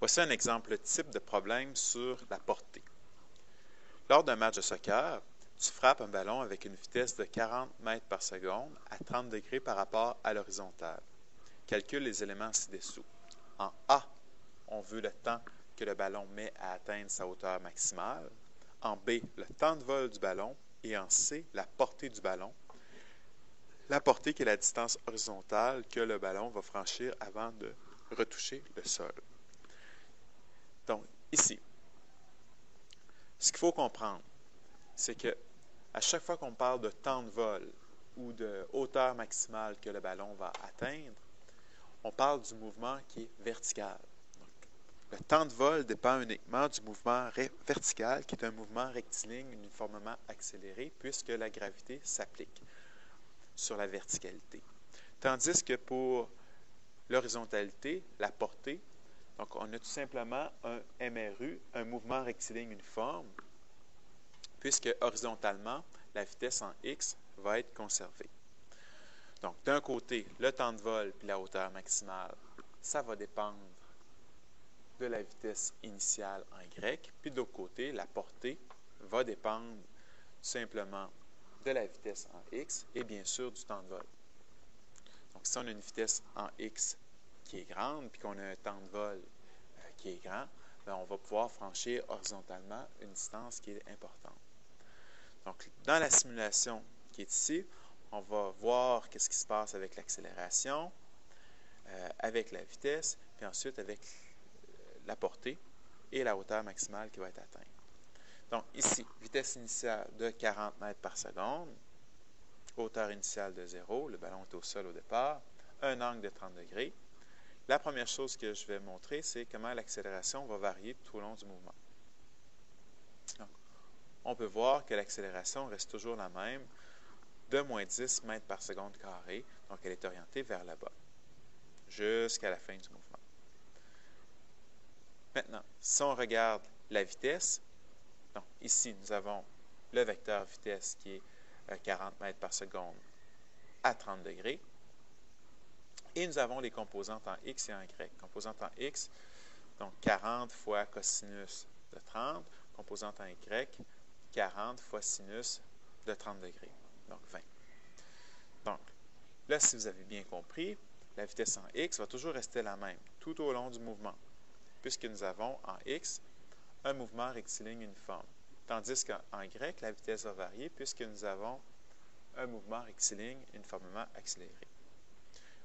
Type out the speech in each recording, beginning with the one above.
Voici un exemple type de problème sur la portée. Lors d'un match de soccer, tu frappes un ballon avec une vitesse de 40 mètres par seconde à 30 degrés par rapport à l'horizontale. Calcule les éléments ci-dessous. En A, on veut le temps que le ballon met à atteindre sa hauteur maximale. En B, le temps de vol du ballon. Et en C, la portée du ballon. La portée qui est la distance horizontale que le ballon va franchir avant de retoucher le sol. Donc, ici, ce qu'il faut comprendre, c'est que à chaque fois qu'on parle de temps de vol ou de hauteur maximale que le ballon va atteindre, on parle du mouvement qui est vertical. Donc, le temps de vol dépend uniquement du mouvement vertical, qui est un mouvement rectiligne uniformément accéléré, puisque la gravité s'applique sur la verticalité. Tandis que pour l'horizontalité, la portée, donc on a tout simplement un MRU, un mouvement rectiligne uniforme, puisque horizontalement, la vitesse en x va être conservée. Donc, d'un côté, le temps de vol puis la hauteur maximale, ça va dépendre de la vitesse initiale en y, puis de l'autre côté, la portée va dépendre simplement de la vitesse en x et bien sûr du temps de vol. Donc, si on a une vitesse en x qui est grande, puis qu'on a un temps de vol qui est grand, bien, on va pouvoir franchir horizontalement une distance qui est importante. Donc, dans la simulation qui est ici, on va voir qu'est-ce qui se passe avec l'accélération, avec la vitesse, puis ensuite avec la portée et la hauteur maximale qui va être atteinte. Donc, ici, vitesse initiale de 40 mètres par seconde, hauteur initiale de 0, le ballon est au sol au départ, un angle de 30 degrés. La première chose que je vais montrer, c'est comment l'accélération va varier tout au long du mouvement. Donc, on peut voir que l'accélération reste toujours la même, de moins 10 mètres par seconde carré, donc elle est orientée vers le bas, jusqu'à la fin du mouvement. Maintenant, si on regarde la vitesse, donc ici, nous avons le vecteur vitesse qui est 40 mètres par seconde à 30 degrés, et nous avons les composantes en x et en y. Composante en x, donc 40 fois cosinus de 30, composante en y, 40 fois sinus de 30 degrés, donc 20. Donc, là, si vous avez bien compris, la vitesse en x va toujours rester la même tout au long du mouvement, puisque nous avons en x un mouvement rectiligne uniforme. Tandis qu'en y, la vitesse va varier puisque nous avons un mouvement rectiligne uniformément accéléré.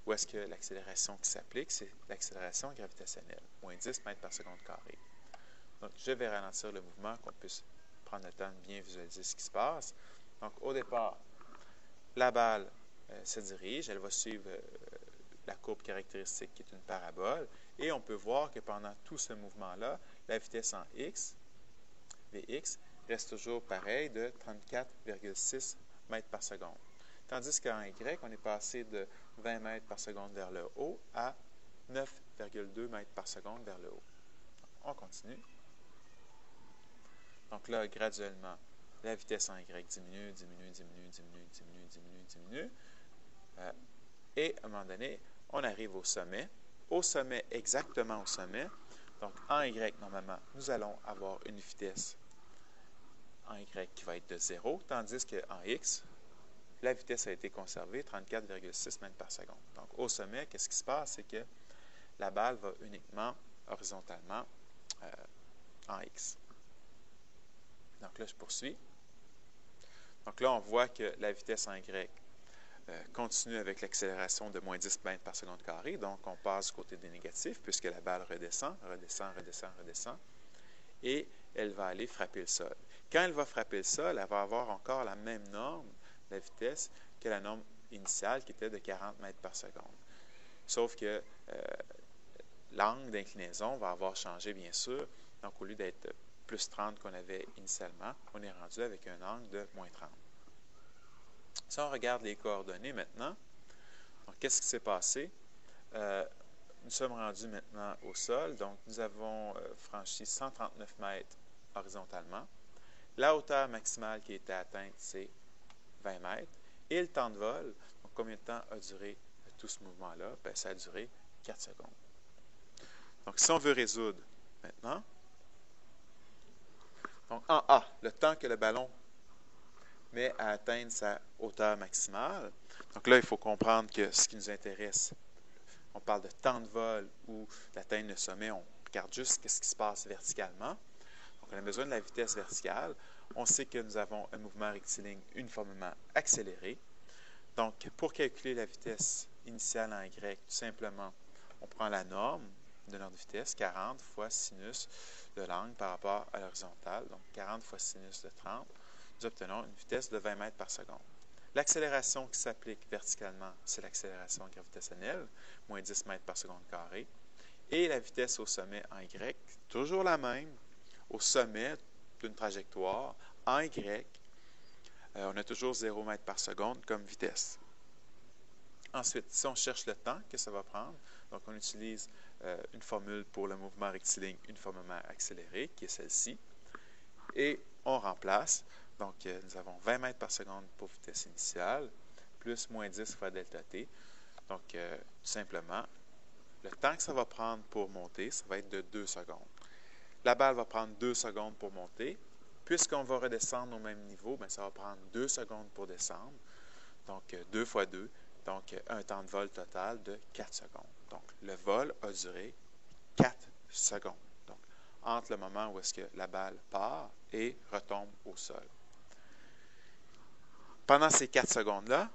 Où est-ce que l'accélération qui s'applique, c'est l'accélération gravitationnelle, moins 10 mètres par seconde carré. Donc, je vais ralentir le mouvement, qu'on puisse prendre le temps de bien visualiser ce qui se passe. Donc, au départ, la balle se dirige, elle va suivre la courbe caractéristique qui est une parabole, et on peut voir que pendant tout ce mouvement-là, la vitesse en x, Vx, reste toujours pareille de 34,6 mètres par seconde. Tandis qu'en y, on est passé de 20 mètres par seconde vers le haut à 9,2 mètres par seconde vers le haut. On continue. Donc là, graduellement, la vitesse en y diminue, diminue, diminue, diminue, diminue, diminue, diminue. Et à un moment donné, on arrive au sommet. Au sommet, exactement au sommet. Donc, en y, normalement, nous allons avoir une vitesse en y qui va être de 0, tandis qu'en x, la vitesse a été conservée, 34,6 mètres par seconde. Donc, au sommet, qu'est-ce qui se passe? C'est que la balle va uniquement horizontalement en x. Donc là, je poursuis. Donc là, on voit que la vitesse en y continue avec l'accélération de moins 10 mètres par seconde carré. Donc, on passe du côté des négatifs puisque la balle redescend, redescend, redescend, redescend. Et elle va aller frapper le sol. Quand elle va frapper le sol, elle va avoir encore la même norme, la vitesse, que la norme initiale qui était de 40 mètres par seconde. Sauf que l'angle d'inclinaison va avoir changé, bien sûr. Donc, au lieu d'être plus 30 qu'on avait initialement, on est rendu avec un angle de moins 30. Si on regarde les coordonnées maintenant, donc qu'est-ce qui s'est passé? Nous sommes rendus maintenant au sol, donc nous avons franchi 139 mètres horizontalement. La hauteur maximale qui a été atteinte, c'est 20 mètres. Et le temps de vol, donc combien de temps a duré tout ce mouvement-là? Bien, ça a duré 4 secondes. Donc, si on veut résoudre Donc, en A, le temps que le ballon met à atteindre sa hauteur maximale. Donc là, il faut comprendre que ce qui nous intéresse, on parle de temps de vol ou d'atteindre le sommet, on regarde juste ce qui se passe verticalement. Donc, on a besoin de la vitesse verticale. On sait que nous avons un mouvement rectiligne uniformément accéléré. Donc, pour calculer la vitesse initiale en Y, tout simplement, on prend la norme de notre vitesse, 40 fois sinus de l'angle par rapport à l'horizontale, donc 40 fois sinus de 30, nous obtenons une vitesse de 20 mètres par seconde. L'accélération qui s'applique verticalement, c'est l'accélération gravitationnelle, moins 10 mètres par seconde carré. Et la vitesse au sommet en Y, toujours la même, au sommet d'une trajectoire, en Y, on a toujours 0 mètre par seconde comme vitesse. Ensuite, si on cherche le temps que ça va prendre, donc on utilise une formule pour le mouvement rectiligne uniformément accéléré, qui est celle-ci, et on remplace. Donc, nous avons 20 mètres par seconde pour vitesse initiale, plus moins 10 fois delta t. Donc, tout simplement, le temps que ça va prendre pour monter, ça va être de 2 secondes. La balle va prendre 2 secondes pour monter. Puisqu'on va redescendre au même niveau, bien, ça va prendre 2 secondes pour descendre. Donc, 2 fois 2. Donc, un temps de vol total de 4 secondes. Donc, le vol a duré 4 secondes. Donc, entre le moment où est-ce que la balle part et retombe au sol. Pendant ces 4 secondes-là,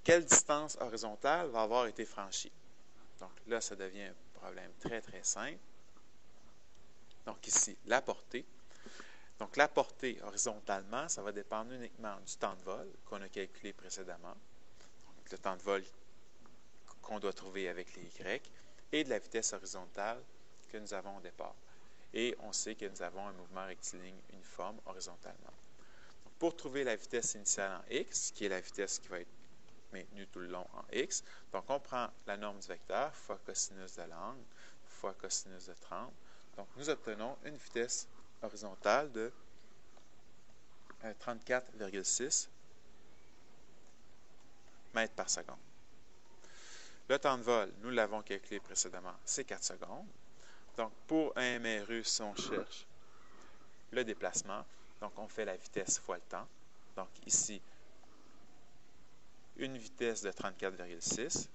quelle distance horizontale va avoir été franchie? Donc, là, ça devient un problème très, très simple. Donc, ici, la portée. Donc, la portée horizontalement, ça va dépendre uniquement du temps de vol qu'on a calculé précédemment. Donc, le temps de vol qu'on doit trouver avec les Y et de la vitesse horizontale que nous avons au départ. Et on sait que nous avons un mouvement rectiligne uniforme horizontalement. Donc, pour trouver la vitesse initiale en X, qui est la vitesse qui va être maintenue tout le long en X, donc on prend la norme du vecteur fois cosinus de l'angle fois cosinus de 30. Donc, nous obtenons une vitesse horizontale de 34,6 mètres par seconde. Le temps de vol, nous l'avons calculé précédemment, c'est 4 secondes. Donc, pour un MRU, si on cherche le déplacement, donc on fait la vitesse fois le temps. Donc, ici, une vitesse de 34,6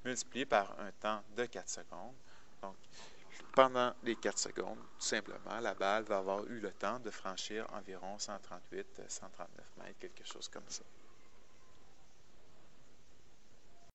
multiplié par un temps de 4 secondes. Donc, pendant les 4 secondes, tout simplement, la balle va avoir eu le temps de franchir environ 138-139 mètres, quelque chose comme ça.